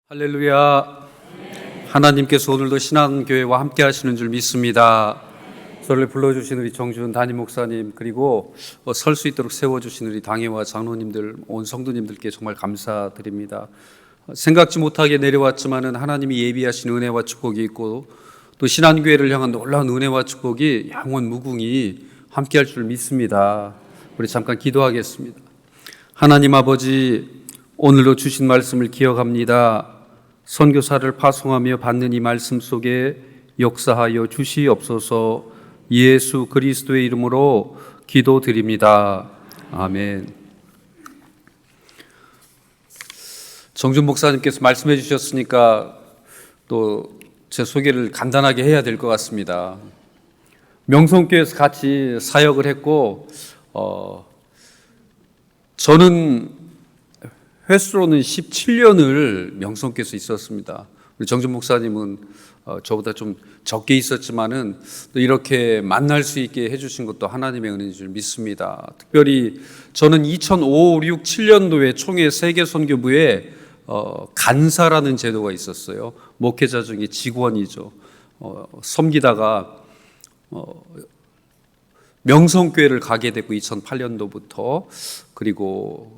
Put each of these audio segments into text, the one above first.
할렐루야. 하나님께서 오늘도 신앙교회와 함께 하시는 줄 믿습니다. 저를 불러주신 우리 정준 담임 목사님, 그리고 설 수 있도록 세워주신 우리 당회와 장로님들, 온 성도님들께 정말 감사드립니다. 생각지 못하게 내려왔지만은 하나님이 예비하신 은혜와 축복이 있고, 또 신앙교회를 향한 놀라운 은혜와 축복이 영원 무궁히 함께 할 줄 믿습니다. 우리 잠깐 기도하겠습니다. 하나님 아버지, 오늘도 주신 말씀을 기억합니다. 선교사를 파송하며 받는 이 말씀 속에 역사하여 주시옵소서. 예수 그리스도의 이름으로 기도드립니다. 아멘. 정준 목사님께서 말씀해 주셨으니까 또 제 소개를 간단하게 해야 될 것 같습니다. 명성교회에서 같이 사역을 했고, 저는 횟수로는 17년을 명성교회에서 있었습니다. 우리 정준 목사님은 저보다 좀 적게 있었지만은 또 이렇게 만날 수 있게 해주신 것도 하나님의 은혜인 줄 믿습니다. 특별히 저는 2005, 6, 7년도에 총회 세계선교부에 간사라는 제도가 있었어요. 목회자 중에 직원이죠. 섬기다가 명성교회를 가게 됐고 2008년도부터, 그리고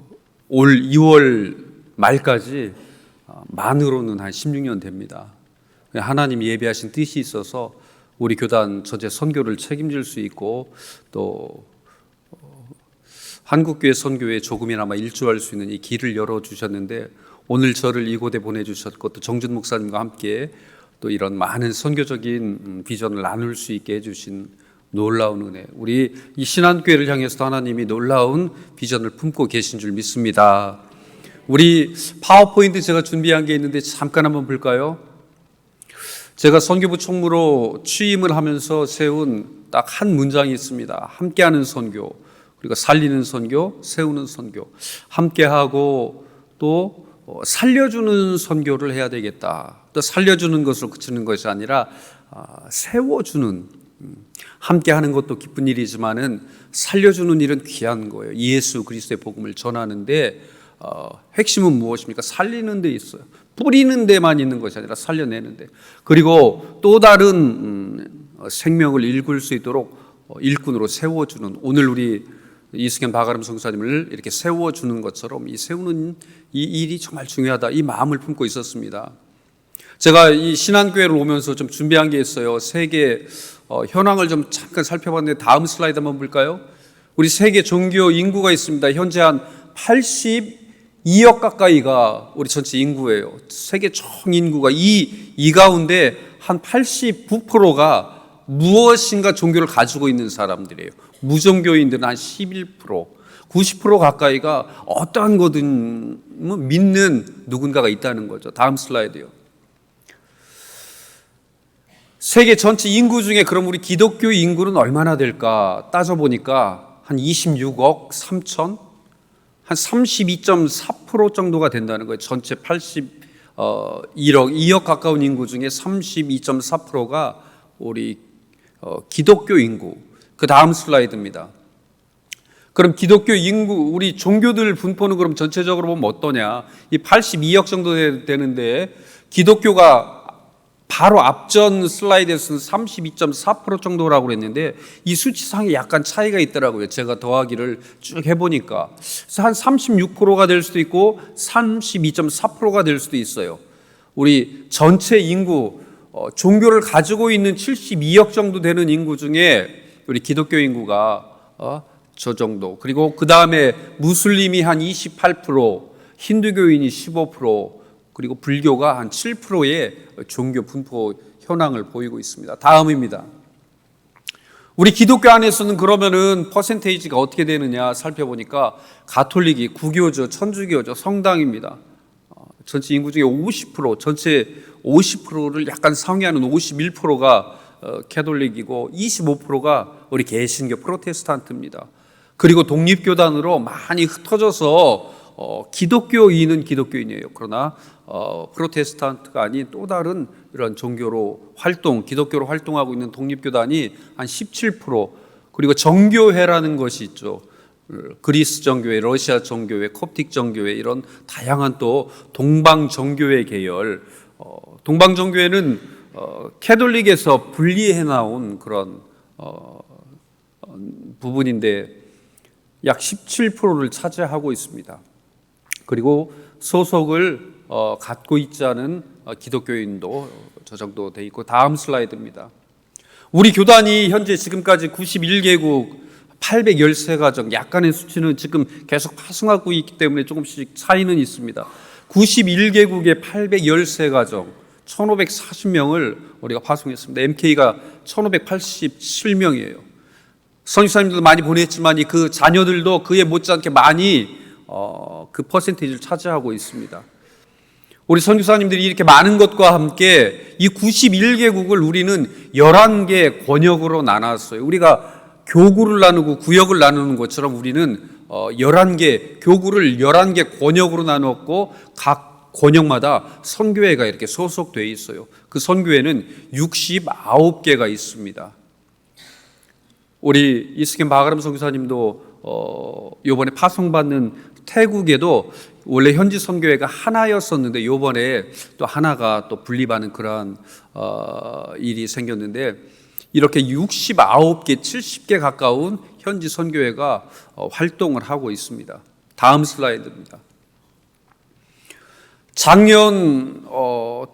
올 2월 말까지 만으로는 한 16년 됩니다. 하나님이 예비하신 뜻이 있어서 우리 교단 전체 선교를 책임질 수 있고, 또 한국교회 선교에 조금이나마 일조할 수 있는 이 길을 열어주셨는데, 오늘 저를 이곳에 보내주셨고 또 정준 목사님과 함께 또 이런 많은 선교적인 비전을 나눌 수 있게 해주신 놀라운 은혜, 우리 이 신한교회를 향해서도 하나님이 놀라운 비전을 품고 계신 줄 믿습니다. 우리 파워포인트 제가 준비한 게 있는데 잠깐 한번 볼까요? 제가 선교부 총무로 취임을 하면서 세운 딱 한 문장이 있습니다. 함께하는 선교, 그리고 살리는 선교, 세우는 선교, 함께하고 또 살려주는 선교를 해야 되겠다. 또 살려주는 것으로 그치는 것이 아니라 세워주는, 함께 하는 것도 기쁜 일이지만은 살려주는 일은 귀한 거예요. 예수 그리스도의 복음을 전하는데 핵심은 무엇입니까? 살리는 데 있어요. 뿌리는 데만 있는 것이 아니라 살려내는 데. 그리고 또 다른 생명을 일굴 수 있도록 일꾼으로 세워주는, 오늘 우리 이승현 박아름 성사님을 이렇게 세워주는 것처럼 이 세우는 이 일이 정말 중요하다, 이 마음을 품고 있었습니다. 제가 이 신한교회를 오면서 좀 준비한 게 있어요. 세계 현황을 좀 잠깐 살펴봤는데, 다음 슬라이드 한번 볼까요? 우리 세계 종교 인구가 있습니다. 현재 한 82억 가까이가 우리 전체 인구예요. 세계 총 인구가 이 가운데 한 89%가 무엇인가 종교를 가지고 있는 사람들이에요. 무종교인들은 한 11%, 90% 가까이가 어떠한 거든 믿는 누군가가 있다는 거죠. 다음 슬라이드요. 세계 전체 인구 중에 그럼 우리 기독교 인구는 얼마나 될까 따져보니까 한 26억 3천, 한 32.4% 정도가 된다는 거예요. 전체 2억 가까운 인구 중에 32.4%가 우리 기독교 인구. 그 다음 슬라이드입니다. 그럼 기독교 인구, 우리 종교들 분포는 그럼 전체적으로 보면 어떠냐? 이 82억 정도 되는데, 기독교가 바로 앞전 슬라이드에서는 32.4% 정도라고 그랬는데 이 수치상에 약간 차이가 있더라고요. 제가 더하기를 쭉 해보니까 한 36%가 될 수도 있고 32.4%가 될 수도 있어요. 우리 전체 인구, 종교를 가지고 있는 72억 정도 되는 인구 중에 우리 기독교 인구가 저 정도, 그리고 그 다음에 무슬림이 한 28%, 힌두교인이 15%, 그리고 불교가 한 7%의 종교 분포 현황을 보이고 있습니다. 다음입니다. 우리 기독교 안에서는 그러면은 퍼센테이지가 어떻게 되느냐 살펴보니까, 가톨릭이 9교죠, 천주교죠, 성당입니다. 전체 인구 중에 50%, 전체 50%를 약간 상회하는 51%가 캐톨릭이고 25%가 우리 개신교 프로테스탄트입니다. 그리고 독립교단으로 많이 흩어져서 기독교인은 기독교인이에요. 그러나 프로테스탄트가 아닌 또 다른 이런 종교로 기독교로 활동하고 있는 독립교단이 한 17%, 그리고 정교회라는 것이 있죠. 그리스 정교회, 러시아 정교회, 콥틱 정교회 이런 다양한 또 동방 정교회 계열, 동방 정교회는 캐톨릭에서 분리해 나온 그런 부분인데 약 17%를 차지하고 있습니다. 그리고 소속을 갖고 있지 않은 기독교인도 저 정도 돼 있고, 다음 슬라이드입니다. 우리 교단이 현재 지금까지 91개국 813가정, 약간의 수치는 지금 계속 파송하고 있기 때문에 조금씩 차이는 있습니다. 91개국의 813가정 1540명을 우리가 파송했습니다. MK가 1587명이에요. 선교사님들도 많이 보냈지만 그 자녀들도 그에 못지않게 많이 그 퍼센테이지를 차지하고 있습니다. 우리 선교사님들이 이렇게 많은 것과 함께 이 91개국을 우리는 11개 권역으로 나눴어요. 우리가 교구를 나누고 구역을 나누는 것처럼 우리는 11개 교구를 11개 권역으로 나눴고, 각 권역마다 선교회가 이렇게 소속되어 있어요. 그 선교회는 69개가 있습니다. 우리 이스겐 바가람 선교사님도 이번에 파송받는 태국에도 원래 현지 선교회가 하나였었는데 이번에 또 하나가 또 분리받는 그러한 일이 생겼는데, 이렇게 69개, 70개 가까운 현지 선교회가 활동을 하고 있습니다. 다음 슬라이드입니다. 작년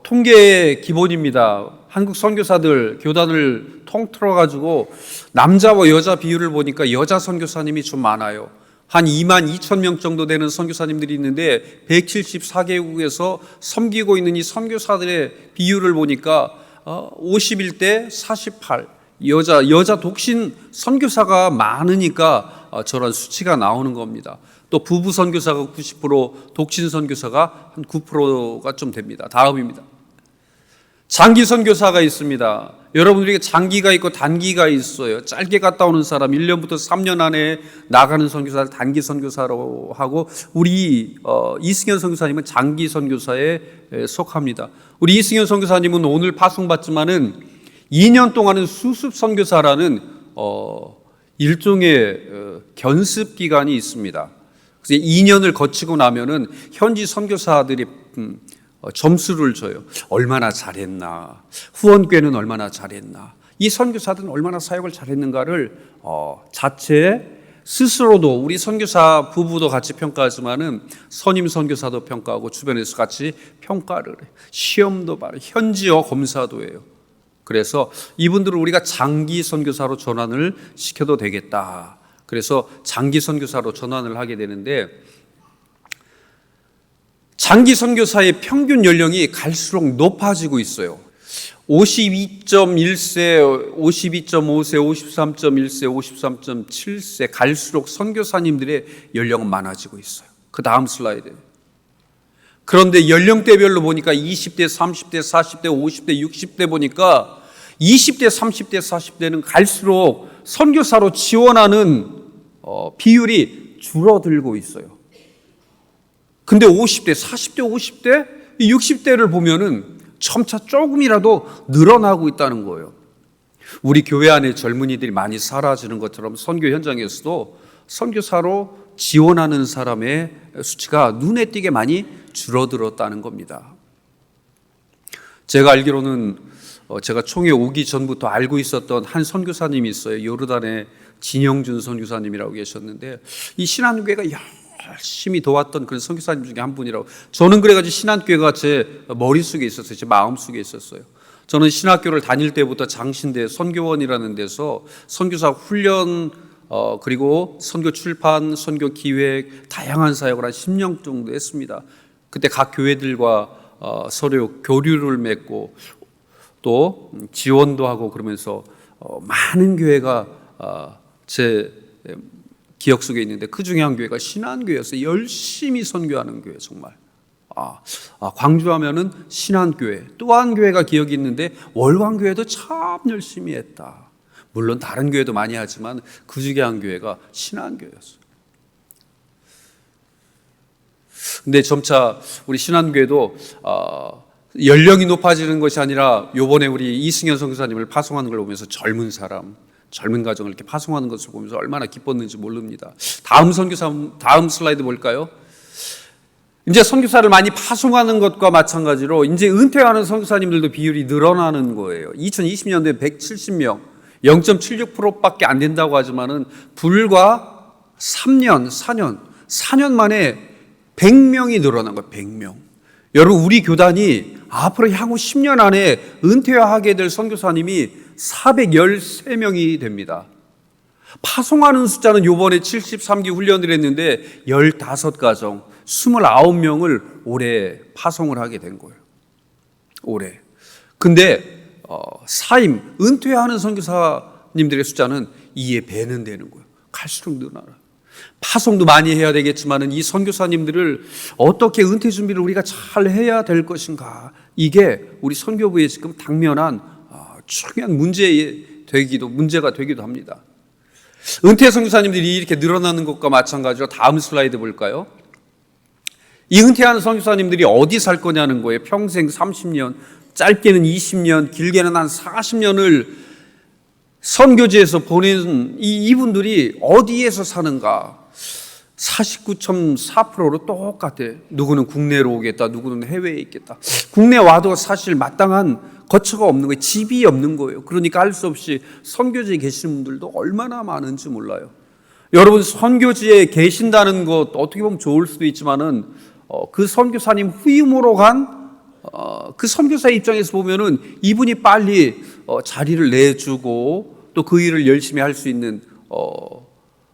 통계의 기본입니다. 한국 선교사들 교단을 통틀어 가지고 남자와 여자 비율을 보니까 여자 선교사님이 좀 많아요. 한 2만 2천 명 정도 되는 선교사님들이 있는데 174개국에서 섬기고 있는 이 선교사들의 비율을 보니까 51대 48, 여자 독신 선교사가 많으니까 저런 수치가 나오는 겁니다. 또 부부 선교사가 90%, 독신 선교사가 한 9%가 좀 됩니다. 다음입니다. 장기 선교사가 있습니다. 여러분들에게 장기가 있고 단기가 있어요. 짧게 갔다 오는 사람, 1년부터 3년 안에 나가는 선교사를 단기 선교사로 하고, 우리 이승현 선교사님은 장기 선교사에 속합니다. 우리 이승현 선교사님은 오늘 파송받지만은 2년 동안은 수습 선교사라는 일종의 견습 기간이 있습니다. 그래서 2년을 거치고 나면은 현지 선교사들이 점수를 줘요. 얼마나 잘했나, 후원교회는 얼마나 잘했나, 이 선교사들은 얼마나 사역을 잘했는가를 자체 스스로도, 우리 선교사 부부도 같이 평가하지만은 선임 선교사도 평가하고 주변에서 같이 평가를 해요. 시험도 봐요. 현지어 검사도 해요. 그래서 이분들을 우리가 장기 선교사로 전환을 시켜도 되겠다. 그래서 장기 선교사로 전환을 하게 되는데, 장기 선교사의 평균 연령이 갈수록 높아지고 있어요. 52.1세, 52.5세, 53.1세, 53.7세 갈수록 선교사님들의 연령은 많아지고 있어요. 그 다음 슬라이드. 그런데 연령대별로 보니까 20대, 30대, 40대, 50대, 60대 보니까 20대, 30대, 40대는 갈수록 선교사로 지원하는 비율이 줄어들고 있어요. 근데 50대, 40대, 50대, 60대를 보면은 점차 조금이라도 늘어나고 있다는 거예요. 우리 교회 안에 젊은이들이 많이 사라지는 것처럼 선교 현장에서도 선교사로 지원하는 사람의 수치가 눈에 띄게 많이 줄어들었다는 겁니다. 제가 알기로는 제가 총회 오기 전부터 알고 있었던 한 선교사님이 있어요. 요르단의 진영준 선교사님이라고 계셨는데, 이 신한교회가 열심히 도왔던 그런 선교사님 중에 한 분이라고. 저는 그래가지고 신한교회가 제 머릿속에 있었어요. 제 마음속에 있었어요. 저는 신학교를 다닐 때부터 장신대 선교원이라는 데서 선교사 훈련, 그리고 선교 출판, 선교 기획, 다양한 사역을 한 10년 정도 했습니다. 그때 각 교회들과 서로 교류를 맺고 또 지원도 하고 그러면서 많은 교회가 제 기억 속에 있는데, 그 중에 한 교회가 신한교회였어요. 열심히 선교하는 교회. 정말 광주하면은 신한교회, 또 한 교회가 기억이 있는데 월광교회도 참 열심히 했다. 물론 다른 교회도 많이 하지만 그 중에 한 교회가 신한교회였어요. 근데 점차 우리 신한교회도 연령이 높아지는 것이 아니라, 요번에 우리 이승현 선교사님을 파송하는 걸 보면서 젊은 사람, 젊은 가정을 이렇게 파송하는 것을 보면서 얼마나 기뻤는지 모릅니다. 다음 슬라이드 볼까요? 이제 선교사를 많이 파송하는 것과 마찬가지로 이제 은퇴하는 선교사님들도 비율이 늘어나는 거예요. 2020년도에 170명, 0.76%밖에 안 된다고 하지만은 불과 4년 만에 100명이 늘어난 거예요. 100명. 여러분, 우리 교단이 앞으로 향후 10년 안에 은퇴하게 될 선교사님이 413명이 됩니다. 파송하는 숫자는 이번에 73기 훈련을 했는데 15가정, 29명을 올해 파송을 하게 된 거예요. 올해. 근데 사임, 은퇴하는 선교사님들의 숫자는 이에 배는 되는 거예요. 갈수록 늘어나요. 파송도 많이 해야 되겠지만 이 선교사님들을 어떻게 은퇴 준비를 우리가 잘 해야 될 것인가, 이게 우리 선교부에 지금 당면한 중요한 문제가 되기도 합니다. 은퇴 선교사님들이 이렇게 늘어나는 것과 마찬가지로 다음 슬라이드 볼까요? 이 은퇴하는 선교사님들이 어디 살 거냐는 거예요. 평생 30년, 짧게는 20년, 길게는 한 40년을 선교지에서 보낸 이분들이 어디에서 사는가? 49.4%로 똑같아. 누구는 국내로 오겠다, 누구는 해외에 있겠다. 국내 와도 사실 마땅한 거처가 없는 거예요. 집이 없는 거예요. 그러니까 할 수 없이 선교지에 계시는 분들도 얼마나 많은지 몰라요. 여러분, 선교지에 계신다는 것 어떻게 보면 좋을 수도 있지만은 그 선교사님 후임으로 간 그 선교사의 입장에서 보면은 이분이 빨리 자리를 내주고 또 그 일을 열심히 할 수 있는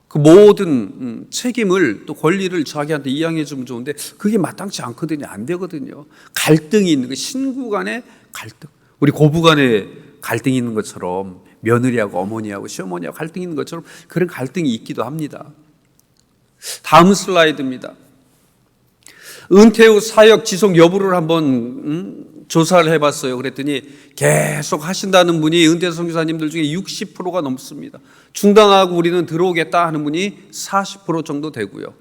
그 모든 책임을 또 권리를 자기한테 이양해 주면 좋은데 그게 마땅치 않거든요. 안 되거든요. 갈등이 있는 거, 신구 간의 갈등. 우리 고부 간에 갈등이 있는 것처럼 며느리하고 어머니하고 시어머니하고 갈등이 있는 것처럼 그런 갈등이 있기도 합니다. 다음 슬라이드입니다. 은퇴 후 사역 지속 여부를 한번 조사를 해봤어요. 그랬더니 계속 하신다는 분이 은퇴 선교사님들 중에 60%가 넘습니다. 중단하고 우리는 들어오겠다 하는 분이 40% 정도 되고요.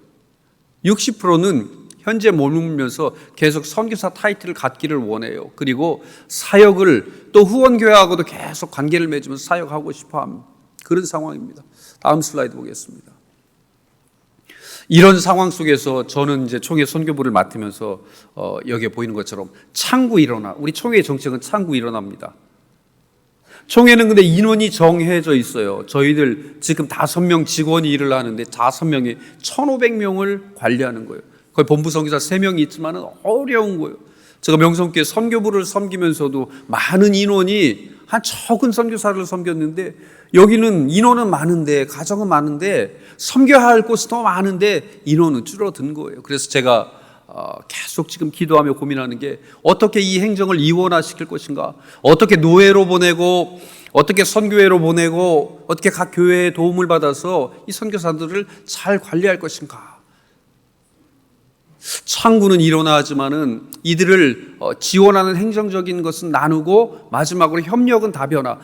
60%는 현재 머물면서 계속 선교사 타이틀을 갖기를 원해요. 그리고 사역을 또 후원교회하고도 계속 관계를 맺으면서 사역하고 싶어합니다. 그런 상황입니다. 다음 슬라이드 보겠습니다. 이런 상황 속에서 저는 이제 총회 선교부를 맡으면서 여기에 보이는 것처럼 창구 일어나, 우리 총회의 정책은 창구 일어납니다. 총회는 근데 인원이 정해져 있어요. 저희들 지금 5명 직원이 일을 하는데 5명이 1,500명을 관리하는 거예요. 거의 본부 선교사 3명이 있지만 어려운 거예요. 제가 명성교회 선교부를 섬기면서도 많은 인원이 한 적은 선교사를 섬겼는데 여기는 인원은 많은데 가정은 많은데 섬겨야 할 곳이 더 많은데 인원은 줄어든 거예요. 그래서 제가 계속 지금 기도하며 고민하는 게 어떻게 이 행정을 이원화시킬 것인가, 어떻게 노예로 보내고 어떻게 선교회로 보내고 어떻게 각 교회의 도움을 받아서 이 선교사들을 잘 관리할 것인가. 창구는 일어나지만은 이들을 지원하는 행정적인 것은 나누고 마지막으로 협력은 다변화.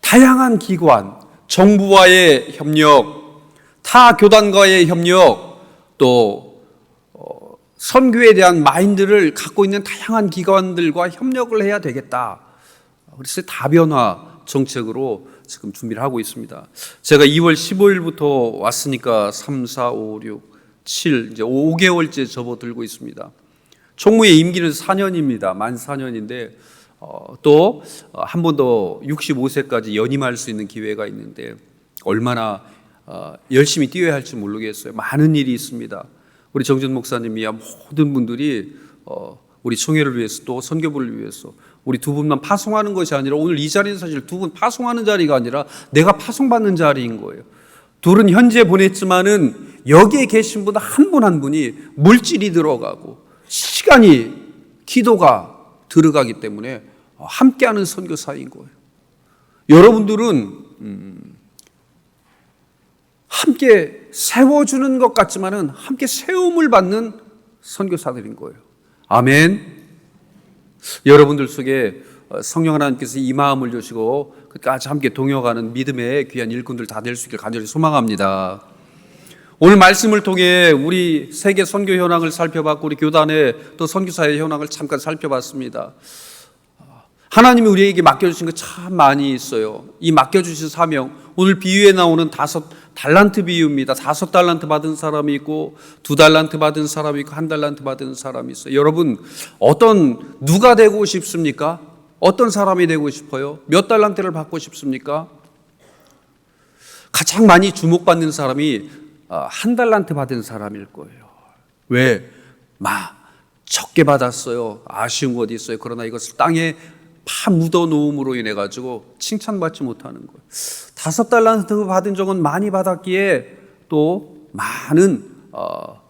다양한 기관, 정부와의 협력, 타 교단과의 협력, 또 선교에 대한 마인드를 갖고 있는 다양한 기관들과 협력을 해야 되겠다. 그래서 다변화 정책으로 지금 준비를 하고 있습니다. 제가 2월 15일부터 왔으니까 3, 4, 5, 6, 7, 이제 5개월째 접어들고 있습니다. 총무의 임기는 4년입니다. 만 4년인데 또 한 번 더 65세까지 연임할 수 있는 기회가 있는데 얼마나 열심히 뛰어야 할지 모르겠어요. 많은 일이 있습니다. 우리 정준 목사님이야 모든 분들이 우리 총회를 위해서 또 선교부를 위해서 우리 두 분만 파송하는 것이 아니라 오늘 이 자리는 사실 두 분 파송하는 자리가 아니라 내가 파송받는 자리인 거예요. 둘은 현재 보냈지만은 여기에 계신 분 한 분 한 분이 물질이 들어가고 시간이 기도가 들어가기 때문에 함께하는 선교사인 거예요. 여러분들은 함께 세워주는 것 같지만은 함께 세움을 받는 선교사들인 거예요. 아멘. 여러분들 속에 성령 하나님께서 이 마음을 주시고 끝까지 함께 동역하는 믿음의 귀한 일꾼들 다 될 수 있길 간절히 소망합니다. 오늘 말씀을 통해 우리 세계 선교 현황을 살펴봤고 우리 교단의 또 선교사의 현황을 잠깐 살펴봤습니다. 하나님이 우리에게 맡겨주신 거 참 많이 있어요. 이 맡겨주신 사명, 오늘 비유에 나오는 5달란트 비유입니다. 5달란트 받은 사람이 있고 2달란트 받은 사람이 있고 1달란트 받은 사람이 있어요. 여러분, 누가 되고 싶습니까? 어떤 사람이 되고 싶어요? 몇 달란트를 받고 싶습니까? 가장 많이 주목받는 사람이 1달란트 받은 사람일 거예요. 왜? 적게 받았어요. 아쉬운 것 있어요. 그러나 이것을 땅에 파 묻어 놓음으로 인해 가지고 칭찬받지 못하는 거예요. 5달란트 받은 적은 많이 받았기에 또 많은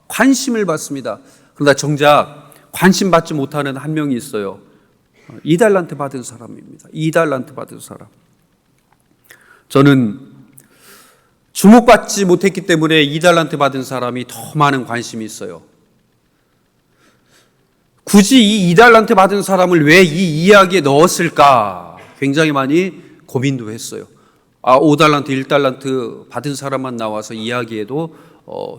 관심을 받습니다. 그러나 정작 관심 받지 못하는 한 명이 있어요. 2달란트 받은 사람입니다. 2달란트 받은 사람. 저는 주목받지 못했기 때문에 2달란트 받은 사람이 더 많은 관심이 있어요. 굳이 이 2달란트 받은 사람을 왜 이 이야기에 넣었을까? 굉장히 많이 고민도 했어요. 5달란트, 1달란트 받은 사람만 나와서 이야기해도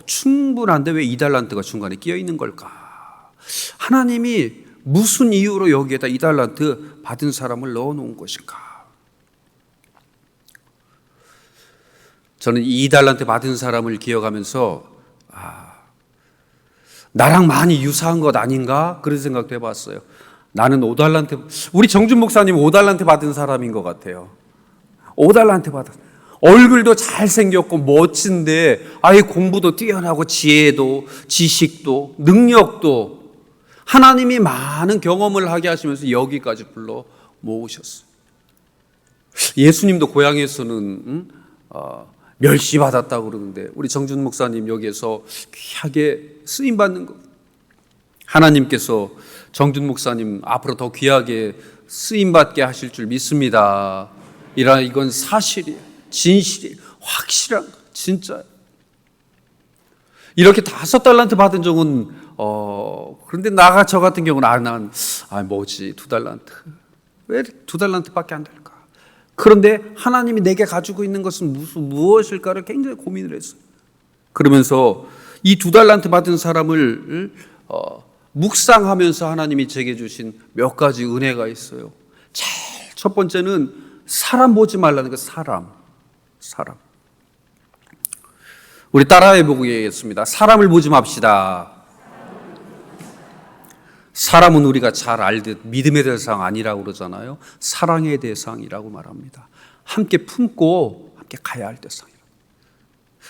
충분한데 왜 2달란트가 중간에 끼어 있는 걸까? 하나님이 무슨 이유로 여기에다 2달란트 받은 사람을 넣어 놓은 것일까? 저는 2달란트 받은 사람을 기억하면서 나랑 많이 유사한 것 아닌가? 그런 생각도 해봤어요. 나는 5달란트, 우리 정준 목사님 5달란트 받은 사람인 것 같아요. 5달란트 받았. 얼굴도 잘생겼고 멋진데 아예 공부도 뛰어나고 지혜도 지식도 능력도 하나님이 많은 경험을 하게 하시면서 여기까지 불러 모으셨어요. 예수님도 고향에서는 멸시 받았다고 그러는데 우리 정준 목사님 여기에서 귀하게 쓰임 받는 것. 하나님께서 정준 목사님 앞으로 더 귀하게 쓰임 받게 하실 줄 믿습니다. 이건 사실이에요. 진실이에요. 확실한 거. 진짜. 이렇게 5달란트 받은 적은 그런데 저 같은 경우는 뭐지 2달란트. 왜 2달란트밖에 안 될까? 그런데 하나님이 내게 가지고 있는 것은 무엇일까를 굉장히 고민을 했어요. 그러면서 이 2달란트 받은 사람을 묵상하면서 하나님이 제게 주신 몇 가지 은혜가 있어요. 제일 첫 번째는 사람 보지 말라는 거. 사람. 우리 따라해 보겠습니다. 사람을 보지 맙시다. 사람은 우리가 잘 알듯 믿음의 대상 아니라고 그러잖아요. 사랑의 대상이라고 말합니다. 함께 품고 함께 가야 할 대상이라고.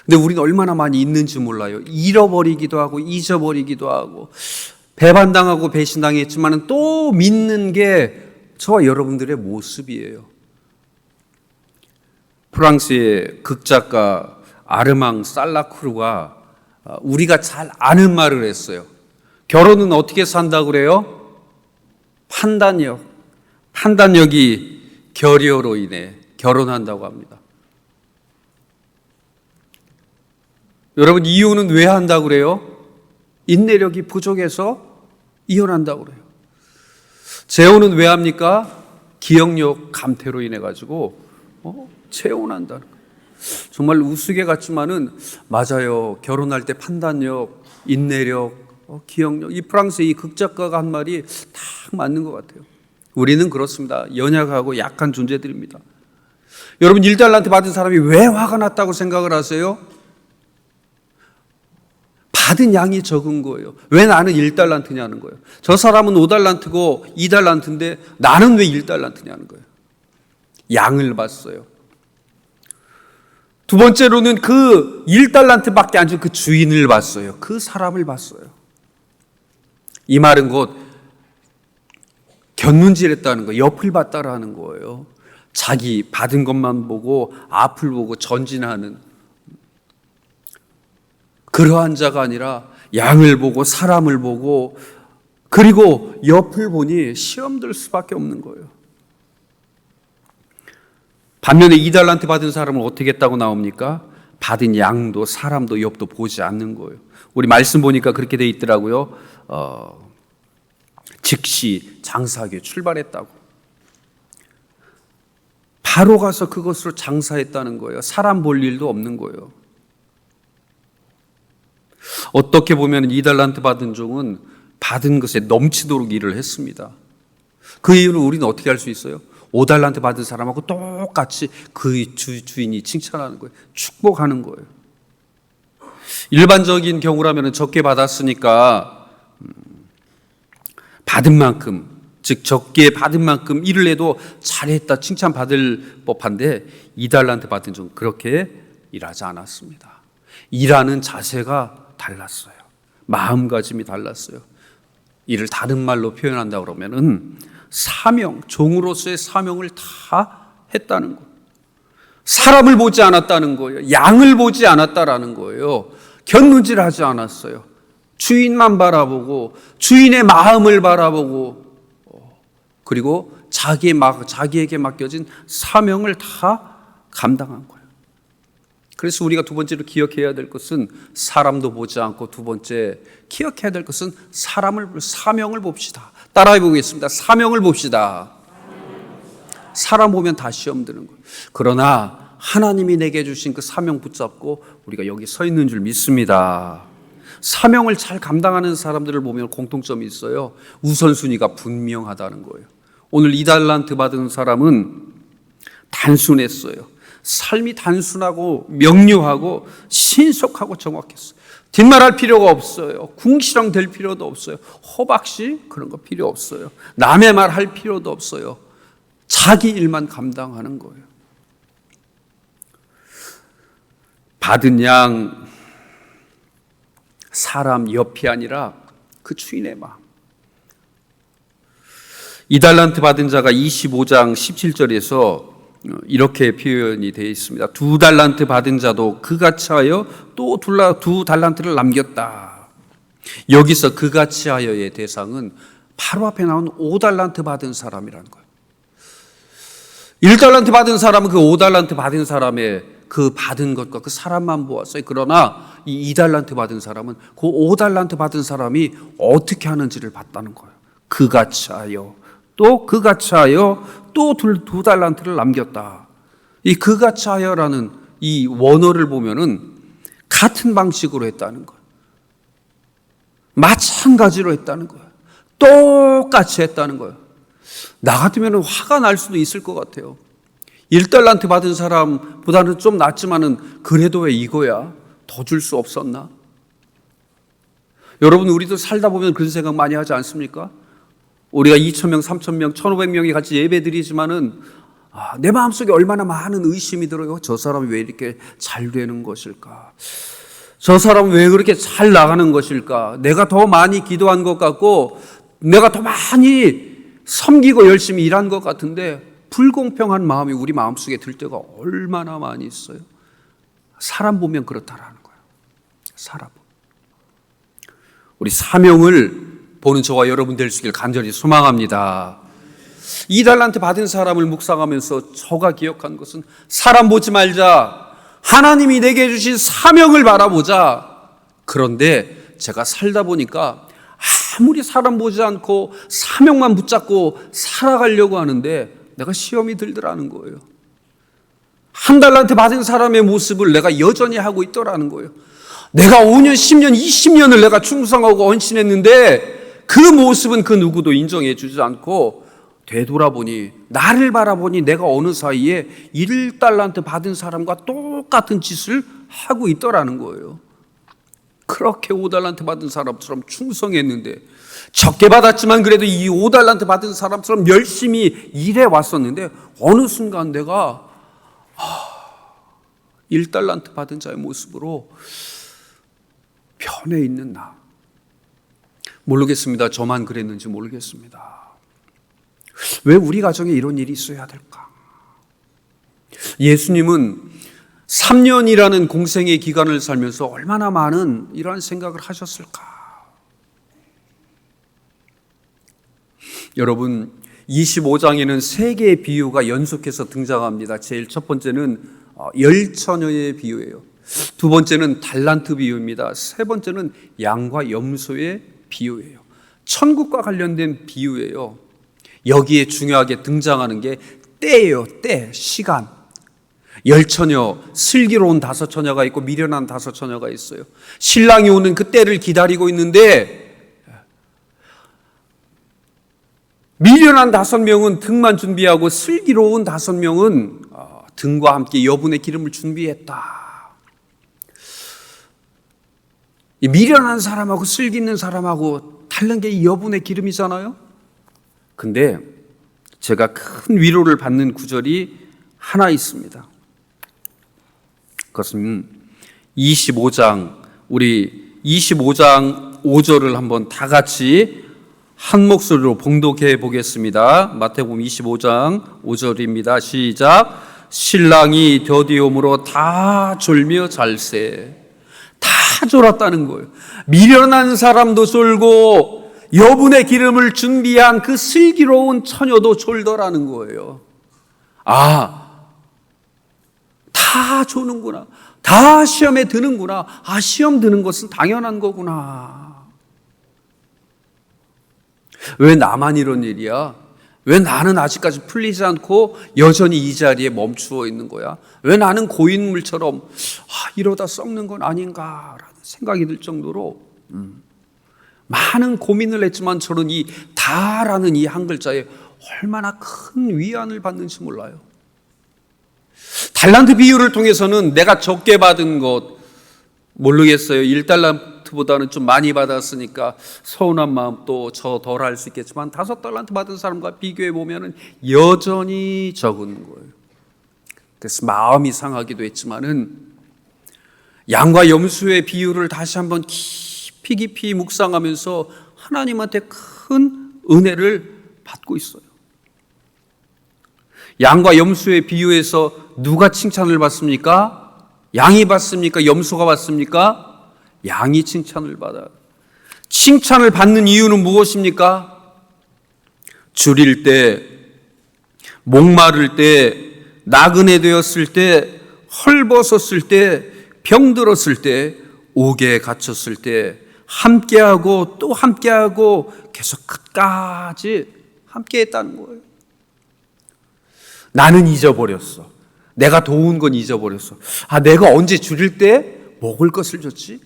근데 우리는 얼마나 많이 있는지 몰라요. 잃어버리기도 하고 잊어버리기도 하고 배반당하고 배신당했지만 또 믿는 게 저와 여러분들의 모습이에요. 프랑스의 극작가 아르망 살라크루가 우리가 잘 아는 말을 했어요. 결혼은 어떻게 산다고 그래요? 판단력이 결여로 인해 결혼한다고 합니다. 여러분, 이혼은 왜 한다고 그래요? 인내력이 부족해서 이혼한다고 그래요. 재혼은 왜 합니까? 기억력 감퇴로 인해 가지고 재혼한다는 거예요. 정말 우스개 같지만은 맞아요. 결혼할 때 판단력, 인내력, 기억력. 이 프랑스의 이 극작가가 한 말이 딱 맞는 것 같아요. 우리는 그렇습니다. 연약하고 약한 존재들입니다. 여러분, 1달란트 받은 사람이 왜 화가 났다고 생각을 하세요? 받은 양이 적은 거예요. 왜 나는 1달란트냐는 거예요. 저 사람은 5달란트고 2달란트인데 나는 왜 1달란트냐는 거예요. 양을 봤어요. 두 번째로는 그 1달란트밖에 안 준 그 주인을 봤어요. 그 사람을 봤어요. 이 말은 곧 견눈질했다는 거, 옆을 봤다라는 거예요. 자기 받은 것만 보고 앞을 보고 전진하는 그러한 자가 아니라 양을 보고 사람을 보고 그리고 옆을 보니 시험 들 수밖에 없는 거예요. 반면에 2달란트 받은 사람은 어떻게 했다고 나옵니까? 받은 양도 사람도 옆도 보지 않는 거예요. 우리 말씀 보니까 그렇게 돼 있더라고요. 즉시 장사하기에 출발했다고. 바로 가서 그것으로 장사했다는 거예요. 사람 볼 일도 없는 거예요. 어떻게 보면 2달란트 받은 종은 받은 것에 넘치도록 일을 했습니다. 그 이유는 우리는 어떻게 할 수 있어요? 5달란트 받은 사람하고 똑같이 그 주인이 칭찬하는 거예요. 축복하는 거예요. 일반적인 경우라면 적게 받았으니까 받은 만큼, 즉 적게 받은 만큼 일을 해도 잘했다 칭찬받을 법한데 2달란트 받은 좀 그렇게 일하지 않았습니다. 일하는 자세가 달랐어요. 마음가짐이 달랐어요. 이를 다른 말로 표현한다 그러면은 사명, 종으로서의 사명을 다 했다는 거예요. 사람을 보지 않았다는 거예요. 양을 보지 않았다라는 거예요. 곁눈질하지 않았어요. 주인만 바라보고 주인의 마음을 바라보고 그리고 자기에게 맡겨진 사명을 다 감당한 거예요. 그래서 우리가 두 번째로 기억해야 될 것은 사람도 보지 않고 두 번째 기억해야 될 것은 사명을 봅시다. 따라해 보겠습니다. 사명을 봅시다. 사람 보면 다 시험 드는 거예요. 그러나 하나님이 내게 주신 그 사명 붙잡고 우리가 여기 서 있는 줄 믿습니다. 사명을 잘 감당하는 사람들을 보면 공통점이 있어요. 우선순위가 분명하다는 거예요. 오늘 2달란트 받은 사람은 단순했어요. 삶이 단순하고 명료하고 신속하고 정확했어요. 뒷말할 필요가 없어요. 궁시렁 될 필요도 없어요. 호박씨 그런 거 필요 없어요. 남의 말 할 필요도 없어요. 자기 일만 감당하는 거예요. 받은 양 사람 옆이 아니라 그 주인의 마음. 2달란트 받은 자가 25장 17절에서 이렇게 표현이 되어 있습니다. 2달란트 받은 자도 그같이 하여 또 2달란트를 남겼다. 여기서 그같이 하여의 대상은 바로 앞에 나온 5달란트 받은 사람이라는 거예요. 1달란트 받은 사람은 그 5달란트 받은 사람의 그 받은 것과 그 사람만 보았어요. 그러나 이 2달란트 받은 사람은 그 5달란트 받은 사람이 어떻게 하는지를 봤다는 거예요. 그같이 하여 또 그같이 하여 또 2달란트를 남겼다. 이 그같이 하여라는 이 원어를 보면은 같은 방식으로 했다는 거예요. 마찬가지로 했다는 거예요. 똑같이 했다는 거예요. 나 같으면 화가 날 수도 있을 것 같아요. 1달란트 받은 사람보다는 좀 낫지만은 그래도 왜 이거야? 더 줄 수 없었나? 여러분 우리도 살다 보면 그런 생각 많이 하지 않습니까? 우리가 2,000명, 3,000명, 1,500명이 같이 예배 드리지만은 내 마음속에 얼마나 많은 의심이 들어요. 저 사람이 왜 이렇게 잘 되는 것일까? 저 사람은 왜 그렇게 잘 나가는 것일까? 내가 더 많이 기도한 것 같고 내가 더 많이 섬기고 열심히 일한 것 같은데 불공평한 마음이 우리 마음속에 들 때가 얼마나 많이 있어요. 사람 보면 그렇다라는 거예요. 사람. 우리 사명을 보는 저와 여러분 될 수 있길 간절히 소망합니다. 2달란트 받은 사람을 묵상하면서 저가 기억한 것은 사람 보지 말자. 하나님이 내게 주신 사명을 바라보자. 그런데 제가 살다 보니까 아무리 사람 보지 않고 사명만 붙잡고 살아가려고 하는데 내가 시험이 들더라는 거예요. 1달란트 받은 사람의 모습을 내가 여전히 하고 있더라는 거예요. 내가 5년, 10년, 20년을 내가 충성하고 헌신했는데 그 모습은 그 누구도 인정해 주지 않고 되돌아보니 나를 바라보니 내가 어느 사이에 1달란트 받은 사람과 똑같은 짓을 하고 있더라는 거예요. 그렇게 5달란트 받은 사람처럼 충성했는데 적게 받았지만 그래도 이 5달란트 받은 사람처럼 열심히 일해 왔었는데 어느 순간 내가 1달란트 받은 자의 모습으로 변해 있는 나. 모르겠습니다. 저만 그랬는지 모르겠습니다. 왜 우리 가정에 이런 일이 있어야 될까? 예수님은 3년이라는 공생의 기간을 살면서 얼마나 많은 이러한 생각을 하셨을까? 여러분 25장에는 세 개의 비유가 연속해서 등장합니다. 제일 첫 번째는 열처녀의 비유예요. 두 번째는 달란트 비유입니다. 세 번째는 양과 염소의 비유예요. 천국과 관련된 비유예요. 여기에 중요하게 등장하는 게 때예요. 때, 시간. 열처녀, 슬기로운 5처녀가 있고 미련한 5처녀가 있어요. 신랑이 오는 그 때를 기다리고 있는데 미련한 5명은 등만 준비하고 슬기로운 5명은 등과 함께 여분의 기름을 준비했다. 이 미련한 사람하고 슬기 있는 사람하고 다른 게 이 여분의 기름이잖아요. 근데 제가 큰 위로를 받는 구절이 하나 있습니다. 그것은 25장, 우리 25장 5절을 한번 다 같이 한 목소리로 봉독해 보겠습니다. 마태복음 25장 5절입니다. 시작. 신랑이 더디옴으로 다 졸며 잘세. 다 졸았다는 거예요. 미련한 사람도 졸고 여분의 기름을 준비한 그 슬기로운 처녀도 졸더라는 거예요. 다 조는구나. 다 시험에 드는구나. 시험 드는 것은 당연한 거구나. 왜 나만 이런 일이야? 왜 나는 아직까지 풀리지 않고 여전히 이 자리에 멈추어 있는 거야? 왜 나는 고인물처럼 이러다 썩는 건 아닌가라는 생각이 들 정도로 많은 고민을 했지만 저는 이 다라는 이 한 글자에 얼마나 큰 위안을 받는지 몰라요. 달란트 비유를 통해서는 내가 적게 받은 것 모르겠어요. 1달란트보다는 좀 많이 받았으니까 서운한 마음 또 저 덜 할 수 있겠지만 5달란트 받은 사람과 비교해 보면 여전히 적은 거예요. 그래서 마음이 상하기도 했지만은 양과 염소의 비유를 다시 한번 깊이 묵상하면서 하나님한테 큰 은혜를 받고 있어요. 양과 염소의 비유에서 누가 칭찬을 받습니까? 양이 받습니까? 염소가 받습니까? 양이 칭찬을 받아요. 칭찬을 받는 이유는 무엇입니까? 줄일 때, 목마를 때, 나그네 되었을 때, 헐벗었을 때, 병들었을 때, 옥에 갇혔을 때 함께하고 또 함께하고 계속 끝까지 함께했다는 거예요. 나는 잊어버렸어. 내가 도운 건 잊어버렸어. 내가 언제 줄일 때 먹을 것을 줬지?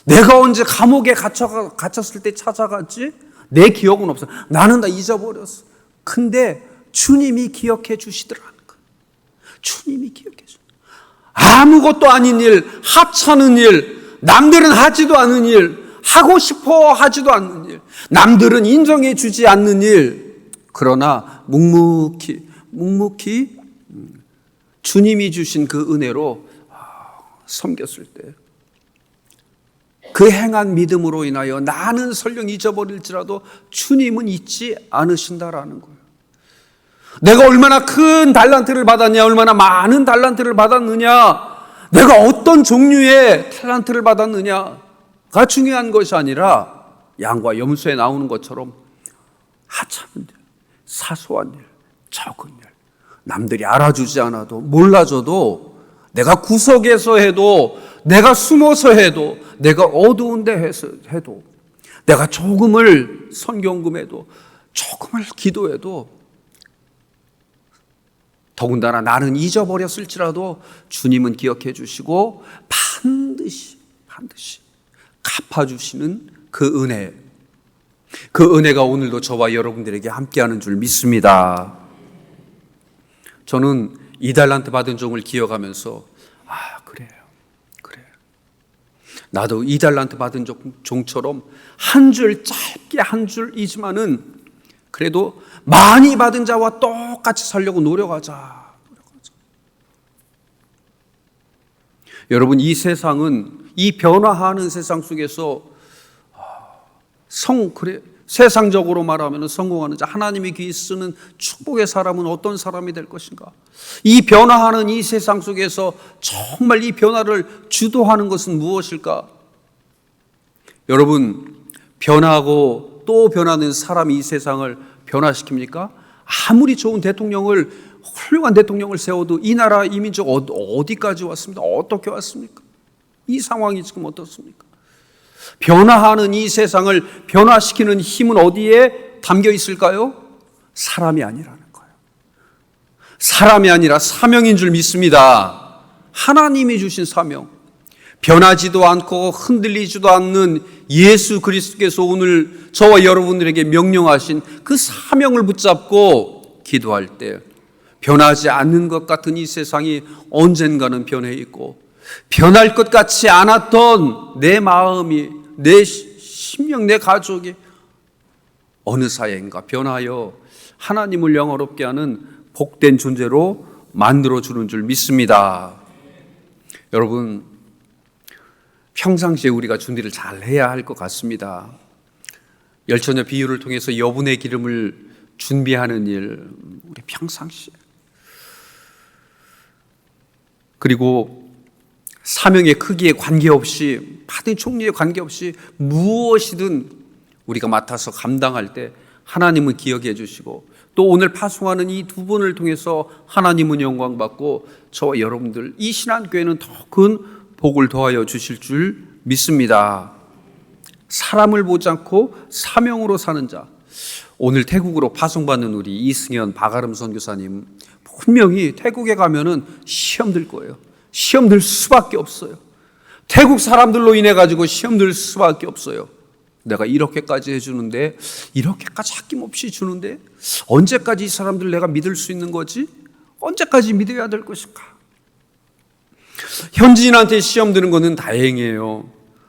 내가 언제 감옥에 갇혔을 때 찾아갔지? 내 기억은 없어. 나는 다 잊어버렸어. 근데 주님이 기억해 주시더라는 거예요. 주님이 기억해 주시더라는 거예요. 아무것도 아닌 일, 하찮은 일, 남들은 하지도 않은 일, 하고 싶어 하지도 않는 일, 남들은 인정해 주지 않는 일, 그러나 묵묵히 주님이 주신 그 은혜로 섬겼을 때 그 행한 믿음으로 인하여 나는 설령 잊어버릴지라도 주님은 잊지 않으신다라는 거예요. 내가 얼마나 큰 달란트를 받았냐, 얼마나 많은 달란트를 받았느냐, 내가 어떤 종류의 달란트를 받았느냐가 중요한 것이 아니라 양과 염소에 나오는 것처럼 하찮은 일, 사소한 일, 적은 일, 남들이 알아주지 않아도 몰라줘도 내가 구석에서 해도 내가 숨어서 해도 내가 어두운 데 해도 내가 조금을 선경금해도 조금을 기도해도 더군다나 나는 잊어버렸을지라도 주님은 기억해 주시고 반드시 갚아주시는 그 은혜, 그 은혜가 오늘도 저와 여러분들에게 함께하는 줄 믿습니다. 저는 2달란트 받은 종을 기억하면서 그래요. 나도 2달란트 받은 종처럼 한 줄, 짧게 한 줄이지만은 그래도 많이 받은 자와 똑같이 살려고 노력하자. 여러분, 이 세상은, 이 변화하는 세상 속에서 세상적으로 말하면 성공하는 자, 하나님이 귀 쓰는 축복의 사람은 어떤 사람이 될 것인가? 이 변화하는 이 세상 속에서 정말 이 변화를 주도하는 것은 무엇일까? 여러분, 변하고 또 변하는 사람이 이 세상을 변화시킵니까? 아무리 좋은 대통령을, 훌륭한 대통령을 세워도 이 나라, 이 민족 어디까지 왔습니까? 어떻게 왔습니까? 이 상황이 지금 어떻습니까? 변화하는 이 세상을 변화시키는 힘은 어디에 담겨 있을까요? 사람이 아니라는 거예요. 사람이 아니라 사명인 줄 믿습니다. 하나님이 주신 사명. 변하지도 않고 흔들리지도 않는 예수 그리스도께서 오늘 저와 여러분들에게 명령하신 그 사명을 붙잡고 기도할 때 변하지 않는 것 같은 이 세상이 언젠가는 변해 있고 변할 것 같지 않았던 내 마음이, 내 심령, 내 가족이 어느 사이인가 변하여 하나님을 영화롭게 하는 복된 존재로 만들어주는 줄 믿습니다. 여러분, 평상시에 우리가 준비를 잘 해야 할 것 같습니다. 열처녀 비유를 통해서 여분의 기름을 준비하는 일, 우리 평상시에. 그리고 사명의 크기에 관계없이, 받은 종류에 관계없이 무엇이든 우리가 맡아서 감당할 때 하나님은 기억해 주시고, 또 오늘 파송하는 이 두 분을 통해서 하나님은 영광 받고 저와 여러분들 이 신한교회는 더 큰 복을 더하여 주실 줄 믿습니다. 사람을 보지 않고 사명으로 사는 자. 오늘 태국으로 파송받는 우리 이승현 박아름 선교사님, 분명히 태국에 가면은 시험 들 거예요. 시험 들 수밖에 없어요. 태국 사람들로 인해 가지고 시험 들 수밖에 없어요. 내가 이렇게까지 해주는데, 이렇게까지 아낌없이 주는데 언제까지 이 사람들 내가 믿을 수 있는 거지? 언제까지 믿어야 될 것인가? 현지인한테 시험 드는 것은 다행이에요.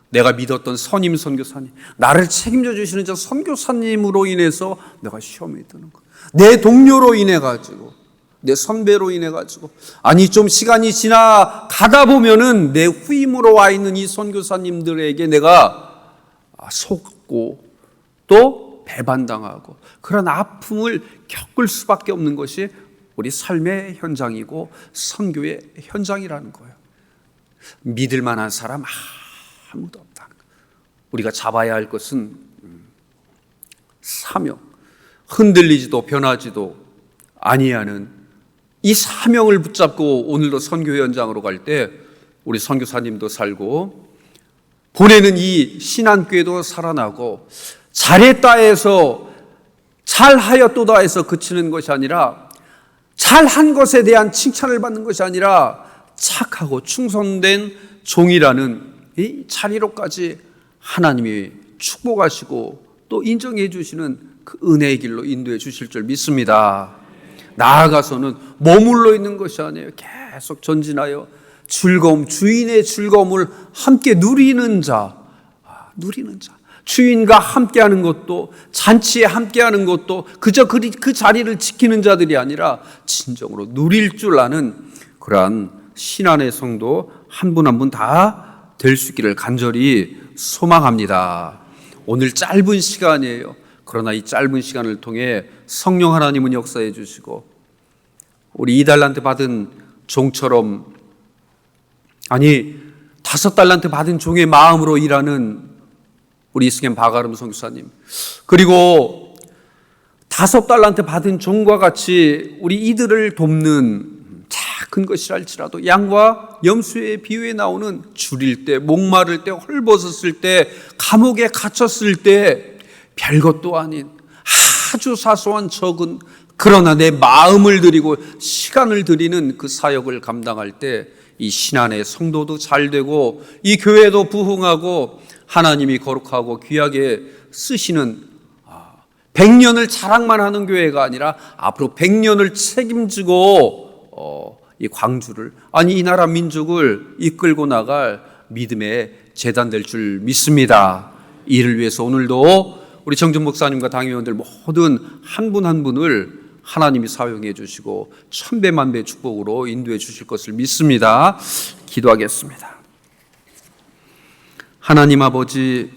내가 믿었던 선임 선교사님, 나를 책임져 주시는 저 선교사님으로 인해서 내가 시험에 드는 거, 내 동료로 인해 가지고, 내 선배로 인해 가지고, 아니 좀 시간이 지나가다 보면은 내 후임으로 와 있는 이 선교사님들에게 내가 속고 또 배반당하고 그런 아픔을 겪을 수밖에 없는 것이 우리 삶의 현장이고 선교의 현장이라는 거예요. 믿을 만한 사람 아무도 없다. 우리가 잡아야 할 것은 사명, 흔들리지도 변하지도 아니하는 이 사명을 붙잡고 오늘도 선교 현장으로 갈 때 우리 선교사님도 살고 보내는 이 신한교회도 살아나고, 잘했다 해서, 잘하였도다 해서 그치는 것이 아니라, 잘한 것에 대한 칭찬을 받는 것이 아니라 착하고 충성된 종이라는 이 자리로까지 하나님이 축복하시고 또 인정해 주시는 그 은혜의 길로 인도해 주실 줄 믿습니다. 나아가서는 머물러 있는 것이 아니에요. 계속 전진하여 즐거움, 주인의 즐거움을 함께 누리는 자, 주인과 함께하는 것도, 잔치에 함께하는 것도 그저 그 자리를 지키는 자들이 아니라 진정으로 누릴 줄 아는 그러한 신안의 성도 한 분 한 분 다 될 수 있기를 간절히 소망합니다. 오늘 짧은 시간이에요. 그러나 이 짧은 시간을 통해 성령 하나님은 역사해 주시고, 우리 2달란트 받은 종처럼, 아니 5달란트 받은 종의 마음으로 일하는 우리 이승현 박아름 선교사님, 그리고 5달란트 받은 종과 같이 우리 이들을 돕는 작은 것이랄지라도 양과 염소의 비유에 나오는 줄일 때, 목마를 때, 헐벗었을 때, 감옥에 갇혔을 때 별것도 아닌 아주 사소한 적은, 그러나 내 마음을 드리고 시간을 드리는 그 사역을 감당할 때 이 신안의 성도도 잘 되고 이 교회도 부흥하고 하나님이 거룩하고 귀하게 쓰시는 100년을 자랑만 하는 교회가 아니라 앞으로 100년을 책임지고 이 광주를, 아니 이 나라 민족을 이끌고 나갈 믿음의 재단 될 줄 믿습니다. 이를 위해서 오늘도 우리 정준 목사님과 당회원들 모든 한 분 한 분을 하나님이 사용해 주시고 천배만배 축복으로 인도해 주실 것을 믿습니다. 기도하겠습니다. 하나님 아버지,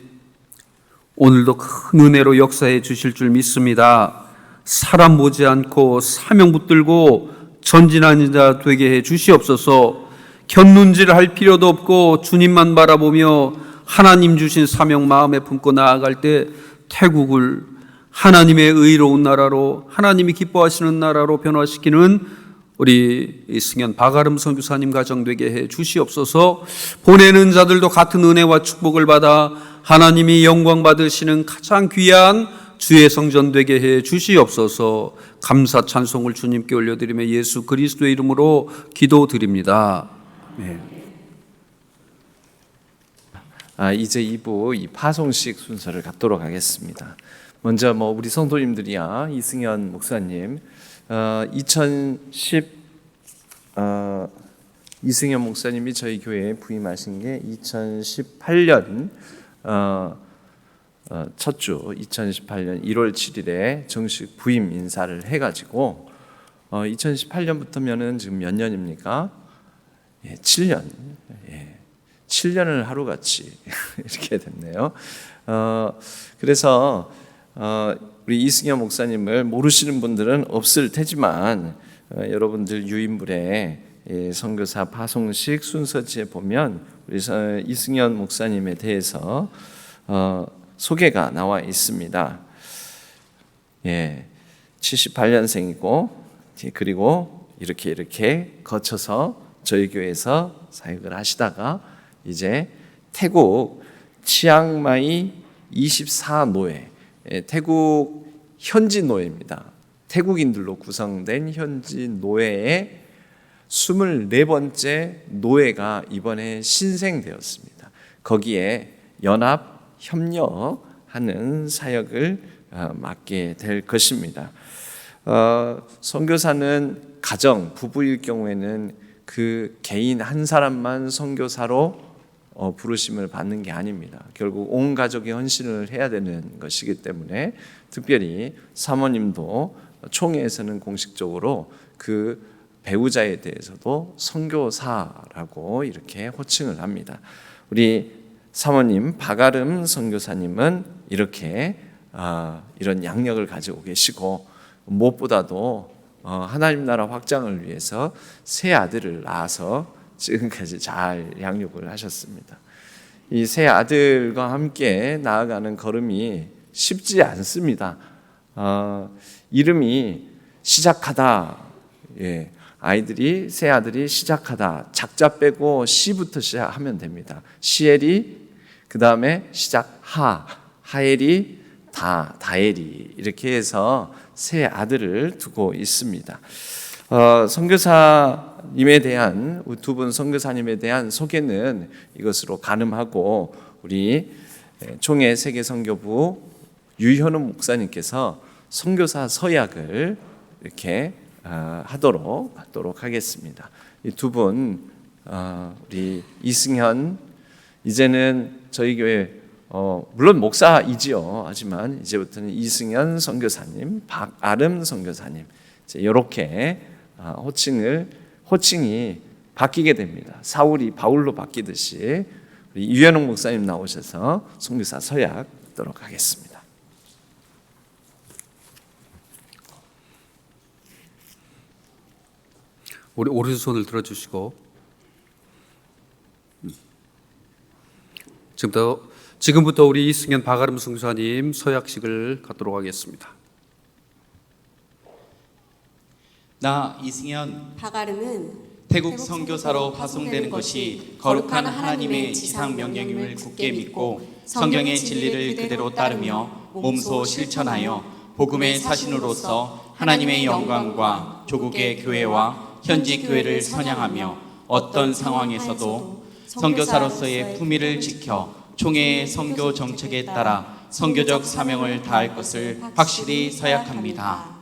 오늘도 큰 은혜로 역사해 주실 줄 믿습니다. 사람 보지 않고 사명 붙들고 전진하는 자 되게 해 주시옵소서. 곁눈질 할 필요도 없고 주님만 바라보며 하나님 주신 사명 마음에 품고 나아갈 때 태국을 하나님의 의로운 나라로, 하나님이 기뻐하시는 나라로 변화시키는 우리 이승현 박아름 선교사님 가정 되게 해 주시옵소서. 보내는 자들도 같은 은혜와 축복을 받아 하나님이 영광 받으시는 가장 귀한 주의 성전 되게 해 주시옵소서. 감사 찬송을 주님께 올려드리며 예수 그리스도의 이름으로 기도드립니다. 아멘. 이제 2부 이 파송식 순서를 갖도록 하겠습니다. 먼저 우리 성도님들이야 이승현 목사님, 이승현 목사님이 저희 교회에 부임하신 게 2018년 첫 주 2018년 1월 7일에 정식 부임 인사를 해가지고 2018년부터면은 지금 몇 년입니까? 7년. 7년을 하루같이 이렇게 됐네요. 그래서 우리 이승현 목사님을 모르시는 분들은 없을 테지만 여러분들 유인물에 선교사 파송식 순서지에 보면 우리 이승현 목사님에 대해서 소개가 나와 있습니다. 78년생이고 그리고 이렇게 거쳐서 저희 교회에서 사역을 하시다가 이제 태국 치앙마이 24노회, 태국 현지 노회입니다. 태국인들로 구성된 현지 노회의 24번째 노회가 이번에 신생되었습니다. 거기에 연합 협력하는 사역을 맡게 될 것입니다. 선교사는 가정, 부부일 경우에는 그 개인 한 사람만 선교사로 부르심을 받는 게 아닙니다. 결국 온 가족이 헌신을 해야 되는 것이기 때문에 특별히 사모님도 총회에서는 공식적으로 그 배우자에 대해서도 선교사라고 이렇게 호칭을 합니다. 우리 사모님 박아름 선교사님은 이렇게 이런 양력을 가지고 계시고 무엇보다도 하나님 나라 확장을 위해서 세 아들을 낳아서 지금까지 잘 양육을 하셨습니다. 이 세 아들과 함께 나아가는 걸음이 쉽지 않습니다. 이름이 시작하다. 세 아들이 시작하다. 작자 빼고 시부터 시작하면 됩니다. 시엘이, 그 다음에 시작 하엘이, 다엘이, 이렇게 해서 세 아들을 두고 있습니다. 선교사님에 대한 두 분 선교사님에 대한 소개는 이것으로 가늠하고 우리 총회 세계선교부 유현우 목사님께서 선교사 서약을 이렇게 하도록 하겠습니다. 이 두 분, 우리 이승현, 이제는 저희 교회 물론 목사이지요. 하지만 이제부터는 이승현 선교사님, 박아름 선교사님, 이렇게 호칭이 바뀌게 됩니다. 사울이 바울로 바뀌듯이 우리 유현웅 목사님 나오셔서 선교사 서약 듣도록 하겠습니다. 우리 오른손을 들어주시고 지금부터 우리 이승현 박아름 선교사님 서약식을 갖도록 하겠습니다. 나 이승현 박아름은 태국 선교사로 파송되는 것이 거룩한 하나님의 지상 명령임을 굳게 믿고 성경의 진리를 그대로 따르며 몸소 실천하여 복음의 사신으로서 하나님의 영광과 조국의 교회와 현지 교회를 선양하며 어떤 상황에서도 선교사로서의 품위를 지켜 총회의 선교 정책에 따라 선교적 사명을 다할 것을 확실히 서약합니다.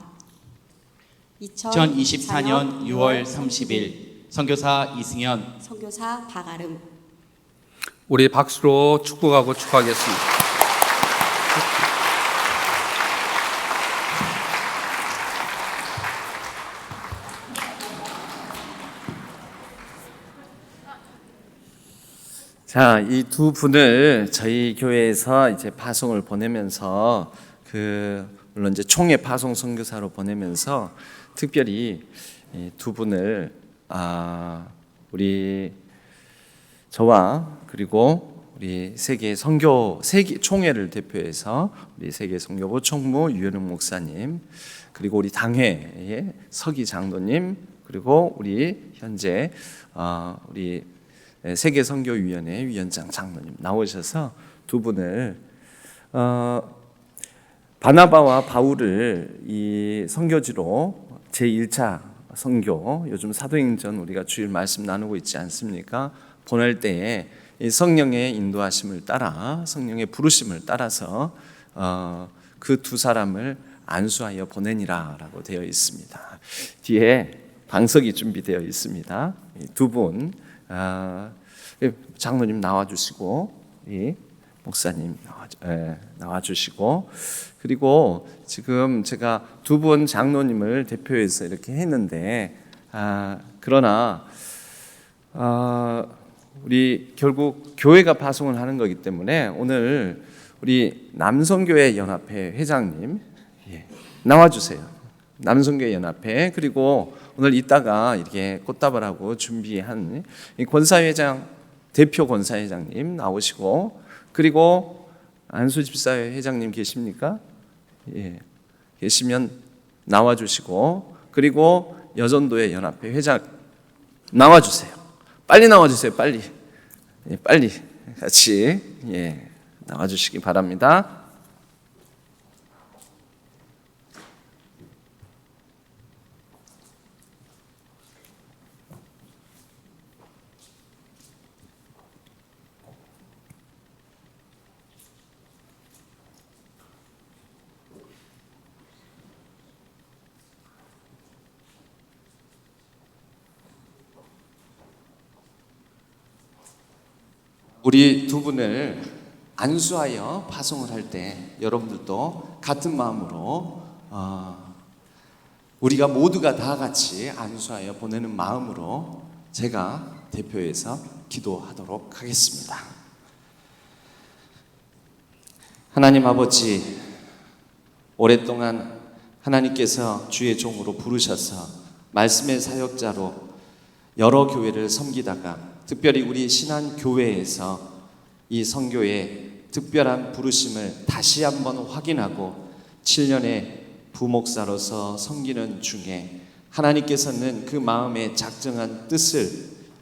2024년 6월 30일 선교사 이승현, 선교사 박아름. 우리 박수로 축복하고 축하하겠습니다. 자, 이 두 분을 저희 교회에서 이제 파송을 보내면서 물론 이제 총회 파송 선교사로 보내면서 특별히 이 두 분을 우리 저와 그리고 우리 세계 총회를 대표해서 우리 세계 선교부 총무 유현웅 목사님, 그리고 우리 당회의 서기 장로님, 그리고 우리 현재 우리 세계선교위원회 위원장 장로님 나오셔서 두 분을 바나바와 바울을 이 선교지로 제1차 선교, 요즘 사도행전 우리가 주일 말씀 나누고 있지 않습니까? 보낼 때에 이 성령의 인도하심을 따라 성령의 부르심을 따라서 그 두 사람을 안수하여 보내니라라고 되어 있습니다. 뒤에 방석이 준비되어 있습니다. 두 분 장로님 나와주시고 이 목사님 나와주시고 그리고 지금 제가 두 분 장로님을 대표해서 이렇게 했는데 그러나 우리 결국 교회가 파송을 하는 거기 때문에 오늘 우리 남성교회 연합회 회장님 나와주세요. 남성교회 연합회 그리고 오늘 이따가 이렇게 꽃다발 하고 준비한 권사회장 대표 권사회장님 나오시고 그리고 안수집사회 회장님 계십니까? 예, 계시면 나와주시고 그리고 여전도회 연합회 회장 나와주세요. 빨리 나와주세요. 빨리 빨리 같이 나와주시기 바랍니다. 우리 두 분을 안수하여 파송을 할 때 여러분들도 같은 마음으로 우리가 모두가 다 같이 안수하여 보내는 마음으로 제가 대표해서 기도하도록 하겠습니다. 하나님 아버지, 오랫동안 하나님께서 주의 종으로 부르셔서 말씀의 사역자로 여러 교회를 섬기다가 특별히 우리 신한교회에서 이 선교의 특별한 부르심을 다시 한번 확인하고 7년의 부목사로서 섬기는 중에 하나님께서는 그 마음의 작정한 뜻을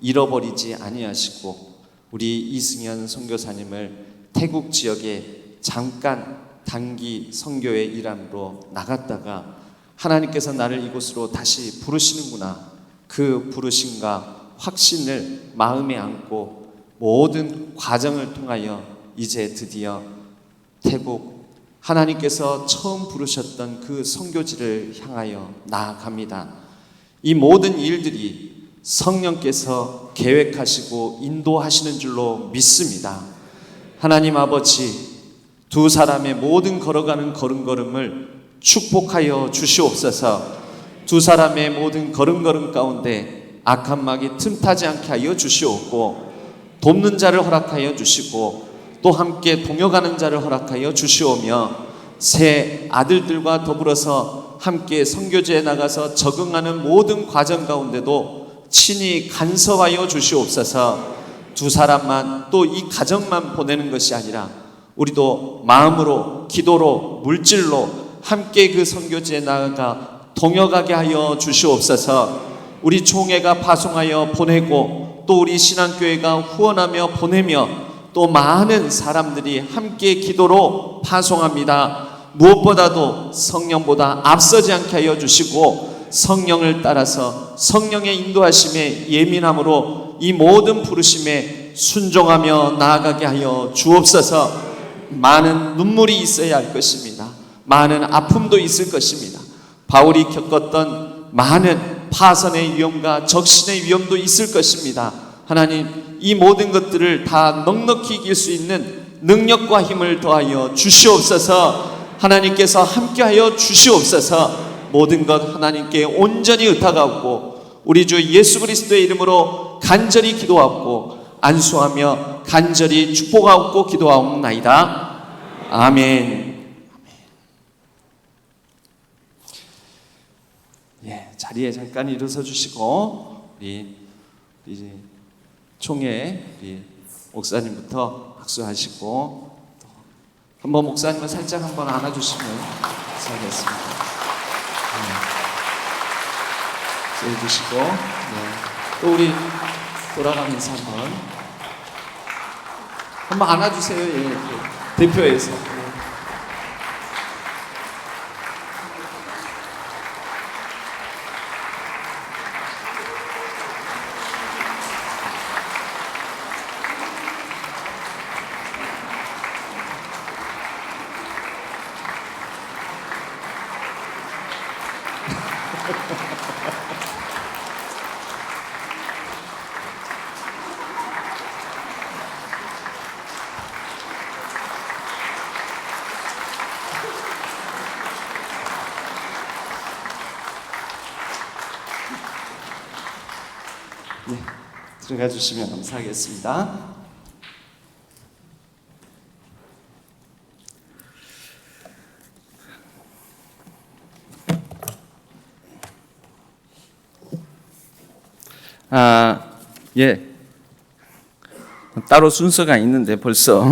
잃어버리지 아니하시고 우리 이승현 선교사님을 태국 지역에 잠깐 단기 선교의 일함으로 나갔다가 하나님께서 나를 이곳으로 다시 부르시는구나, 그 부르심과 확신을 마음에 안고 모든 과정을 통하여 이제 드디어 태국 하나님께서 처음 부르셨던 그 선교지를 향하여 나아갑니다. 이 모든 일들이 성령께서 계획하시고 인도하시는 줄로 믿습니다. 하나님 아버지, 두 사람의 모든 걸어가는 걸음걸음을 축복하여 주시옵소서. 두 사람의 모든 걸음걸음 가운데 악한 막이 틈타지 않게 하여 주시옵고 돕는 자를 허락하여 주시고 또 함께 동역하는 자를 허락하여 주시오며 새 아들들과 더불어서 함께 선교지에 나가서 적응하는 모든 과정 가운데도 친히 간섭하여 주시옵소서. 두 사람만 또 이 가정만 보내는 것이 아니라 우리도 마음으로 기도로 물질로 함께 그 선교지에 나아가 동역하게 하여 주시옵소서. 우리 총회가 파송하여 보내고 또 우리 신앙교회가 후원하며 보내며 또 많은 사람들이 함께 기도로 파송합니다. 무엇보다도 성령보다 앞서지 않게 하여 주시고 성령을 따라서 성령의 인도하심에 예민함으로 이 모든 부르심에 순종하며 나아가게 하여 주옵소서. 많은 눈물이 있어야 할 것입니다. 많은 아픔도 있을 것입니다. 바울이 겪었던 많은 파선의 위험과 적신의 위험도 있을 것입니다. 하나님, 이 모든 것들을 다 넉넉히 이길 수 있는 능력과 힘을 더하여 주시옵소서. 하나님께서 함께하여 주시옵소서. 모든 것 하나님께 온전히 의탁하고 우리 주 예수 그리스도의 이름으로 간절히 기도하고 안수하며 간절히 축복하고 기도하옵나이다. 아멘. 자리에 잠깐 일어서 주시고 우리 총회 우리 목사님부터 박수하시고 한번 목사님을 살짝 한번 안아주시면 감사하겠습니다. 해주시고 또 우리 돌아가면서 한번 안아주세요. 대표해서. 네, 들어가 주시면 감사하겠습니다. 예. 따로 순서가 있는데 벌써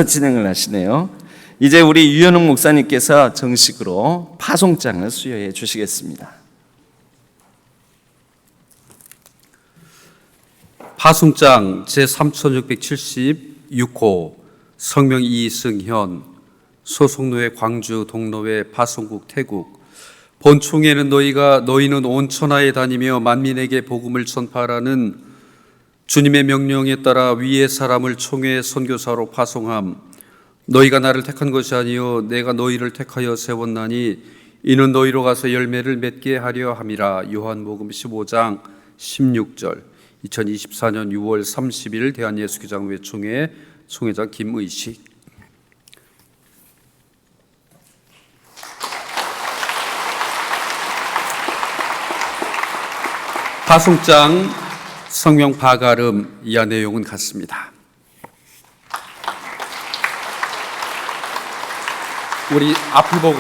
진행을 하시네요. 이제 우리 유현웅 목사님께서 정식으로 파송장을 수여해 주시겠습니다. 파송장 제3676호 성명 이승현 소속노회 광주 동로회 파송국 태국 본총회는 너희는 온 천하에 다니며 만민에게 복음을 전파하라는 주님의 명령에 따라 위의 사람을 총회 선교사로 파송함. 너희가 나를 택한 것이 아니요 내가 너희를 택하여 세웠나니 이는 너희로 가서 열매를 맺게 하려 함이라. 요한복음 15장 16절. 2024년 6월 30일 대한예수교장회 총회 총회장 김의식. 파송장 성명 바가름 이하 내용은 같습니다. 우리 앞을 보고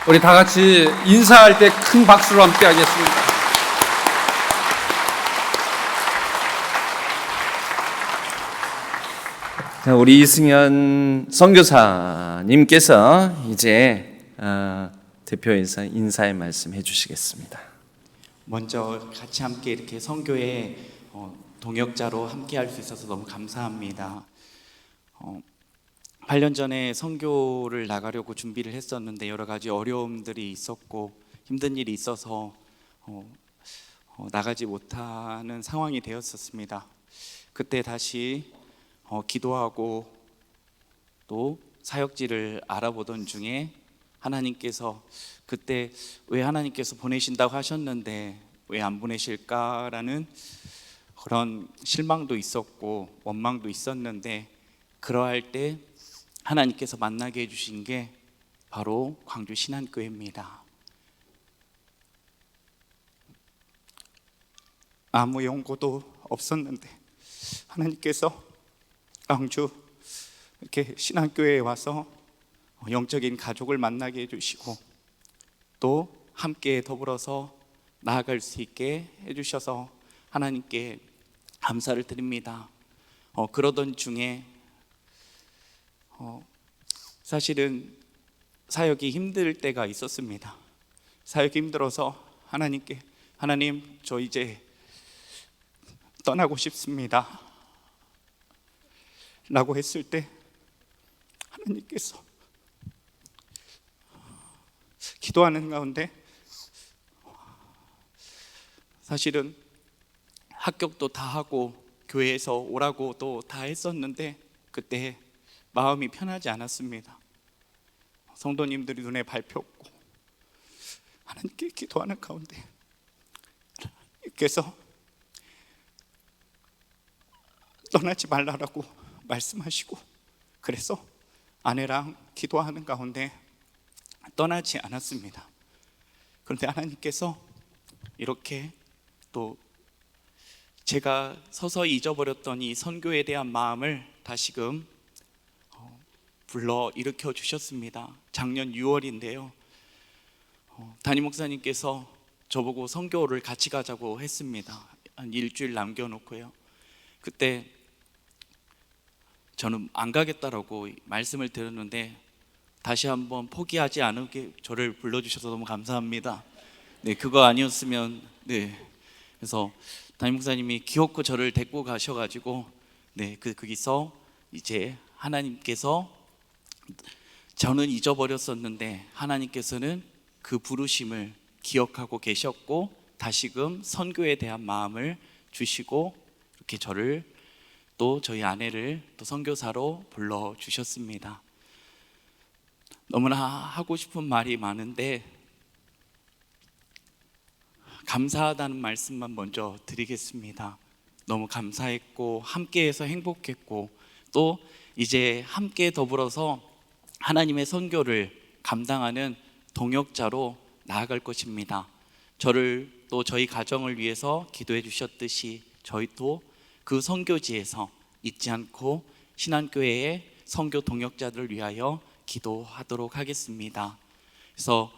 우리 다 같이 인사할 때 큰 박수로 함께 하겠습니다. 자, 우리 이승현 선교사님께서 이제 대표해서 인사의 말씀 해주시겠습니다. 먼저 같이 함께 이렇게 선교의 동역자로 함께 할 수 있어서 너무 감사합니다. 8년 전에 선교를 나가려고 준비를 했었는데 여러 가지 어려움들이 있었고 힘든 일이 있어서 나가지 못하는 상황이 되었었습니다. 그때 다시 기도하고 또 사역지를 알아보던 중에 하나님께서 그때 왜 하나님께서 보내신다고 하셨는데 왜 안 보내실까라는 그런 실망도 있었고 원망도 있었는데 그러할 때 하나님께서 만나게 해주신 게 바로 광주 신한교회입니다. 아무 연고도 없었는데 하나님께서 광주 이렇게 신한교회에 와서 영적인 가족을 만나게 해주시고 또 함께 더불어서 나아갈 수 있게 해주셔서 하나님께 감사를 드립니다. 그러던 중에 사실은 사역이 힘들 때가 있었습니다. 사역이 힘들어서 하나님께 하나님 저 이제 떠나고 싶습니다 라고 했을 때 하나님께서 기도하는 가운데 사실은 합격도 다 하고 교회에서 오라고도 다 했었는데 그때 마음이 편하지 않았습니다. 성도님들이 눈에 밟혔고 하나님께 기도하는 가운데 하나님께서 떠나지 말라라고 말씀하시고 그래서 아내랑 기도하는 가운데 떠나지 않았습니다. 그런데 하나님께서 이렇게 또 제가 서서히 잊어버렸던 이 선교에 대한 마음을 다시금 불러 일으켜 주셨습니다. 작년 6월인데요. 담임 목사님께서 저보고 선교를 같이 가자고 했습니다. 한 일주일 남겨놓고요. 그때 저는 안 가겠다라고 말씀을 드렸는데 다시 한번 포기하지 않게 저를 불러주셔서 너무 감사합니다. 네, 그거 아니었으면 그래서 담임 목사님이 기어코 저를 데리고 가셔가지고 거기서 이제 하나님께서 저는 잊어버렸었는데 하나님께서는 그 부르심을 기억하고 계셨고 다시금 선교에 대한 마음을 주시고 이렇게 저를 또 저희 아내를 또 선교사로 불러 주셨습니다. 너무나 하고 싶은 말이 많은데 감사하다는 말씀만 먼저 드리겠습니다. 너무 감사했고 함께해서 행복했고 또 이제 함께 더불어서 하나님의 선교를 감당하는 동역자로 나아갈 것입니다. 저를 또 저희 가정을 위해서 기도해 주셨듯이 저희도 그 선교지에서 잊지 않고 신한교회의 선교 동역자들을 위하여 기도하도록 하겠습니다. 그래서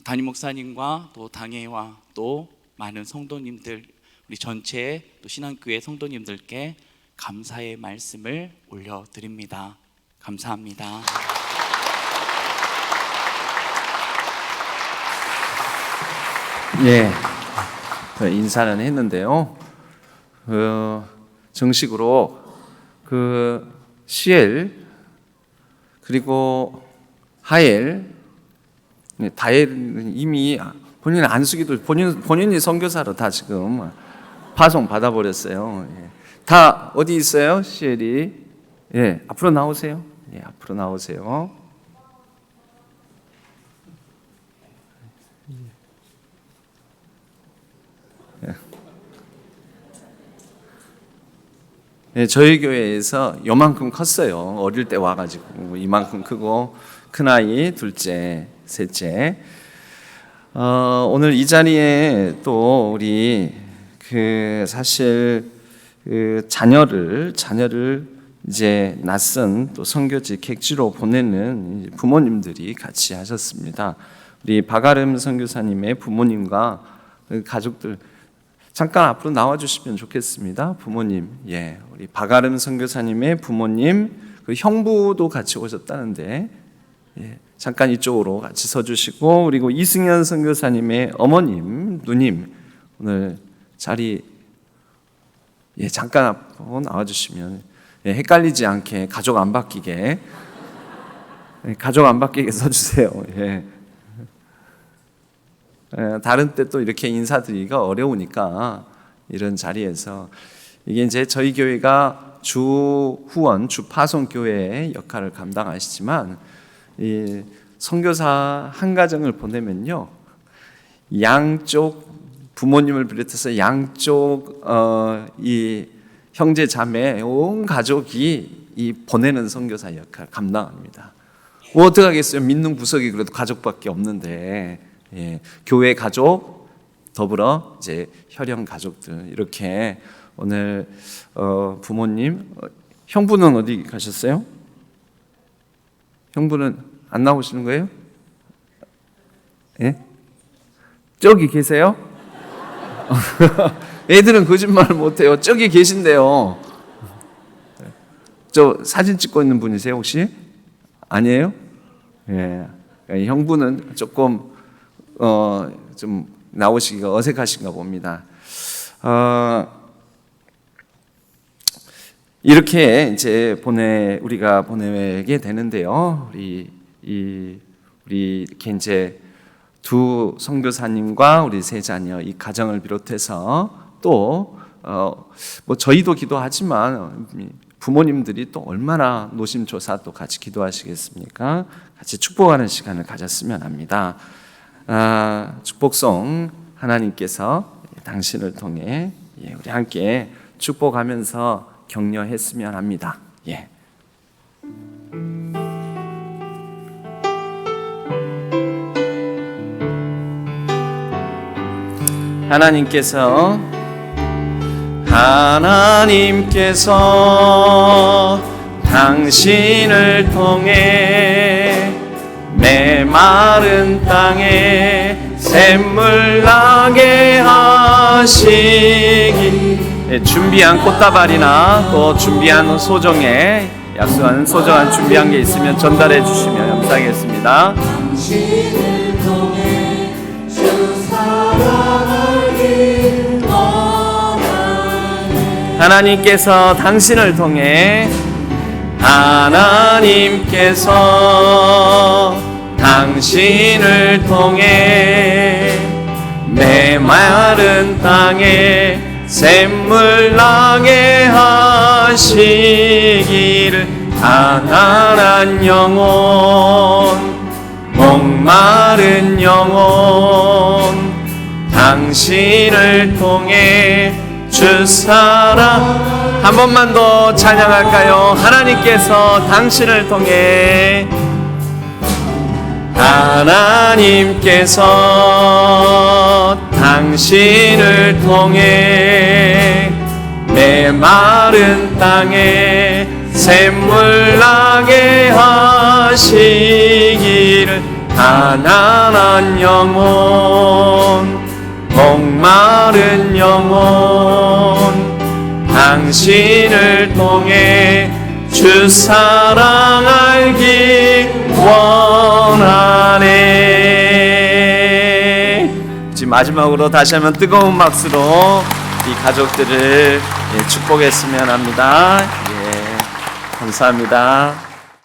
담임 목사님과 또 당회와 또 많은 성도님들, 우리 전체 또 신한교회 성도님들께 감사의 말씀을 올려드립니다. 감사합니다. 예, 인사는 했는데요. 정식으로 CL 그리고 하엘, 다엘은 이미 본인 안수기도 본인이 선교사로 다 지금 파송 받아버렸어요. 예. 다 어디 있어요? CL이 예, 앞으로 나오세요. 예, 앞으로 나오세요. 예, 저희 교회에서 요만큼 컸어요. 어릴 때 와가지고 이만큼 크고 큰아이 둘째, 셋째. 오늘 이 자리에 또 우리 사실 자녀를 이제 낯선 또 선교지 객지로 보내는 부모님들이 같이 하셨습니다. 우리 박아름 선교사님의 부모님과 가족들 잠깐 앞으로 나와주시면 좋겠습니다. 부모님, 예, 우리 박아름 선교사님의 부모님, 그 형부도 같이 오셨다는데, 예, 잠깐 이쪽으로 같이 서주시고, 그리고 이승현 선교사님의 어머님, 누님, 오늘 자리, 예, 잠깐 앞으로 나와주시면, 예, 헷갈리지 않게 가족 안 바뀌게, 예, 가족 안 바뀌게 서주세요. 예. 다른 때 또 이렇게 인사드리기가 어려우니까 이런 자리에서 이게 이제 저희 교회가 주 후원, 주 파송 교회의 역할을 감당하시지만 이 선교사 한 가정을 보내면요, 양쪽 부모님을 비롯해서 양쪽 이 형제 자매 온 가족이 이 보내는 선교사 역할을 감당합니다. 뭐 어떻게 하겠어요? 믿는 구석이 그래도 가족밖에 없는데. 예, 교회 가족 더불어 이제 혈연 가족들 이렇게 오늘 부모님, 형부는 어디 가셨어요? 형부는 안 나오시는 거예요? 예? 저기 계세요? 애들은 거짓말을 못해요. 저기 계신데요. 저 사진 찍고 있는 분이세요 혹시? 아니에요? 예, 형부는 조금 좀 나오시기가 어색하신가 봅니다. 이렇게 이제 우리가 보내게 되는데요. 우리 이렇게 이제 두 선교사님과 우리 세 자녀 이 가정을 비롯해서 또 뭐 저희도 기도하지만 부모님들이 또 얼마나 노심초사 또 같이 기도하시겠습니까? 같이 축복하는 시간을 가졌으면 합니다. 축복송 하나님께서 당신을 통해 우리 함께 축복하면서 격려했으면 합니다. 예. 하나님께서 당신을 통해 메마른 땅에 샘물 나게 하시기. 준비한 꽃다발이나 또 준비한 소정에 약속한 소정한 준비한 게 있으면 전달해 주시면 감사하겠습니다. 당신을 통해 주 사랑을 원하네. 하나님께서 당신을 통해 당신을 통해 메마른 땅에 샘물 나게 하시기를. 가난한 영혼 목마른 영혼 당신을 통해 주 사랑. 한 번만 더 찬양할까요? 하나님께서 당신을 통해, 하나님께서 당신을 통해 메마른 땅에 샘물 나게 하시기를. 가난한 영혼, 목마른 영혼, 당신을 통해 주 사랑 알기 원하네. 지금 마지막으로 다시 한번 뜨거운 박수로 이 가족들을 축복했으면 합니다. 감사합니다.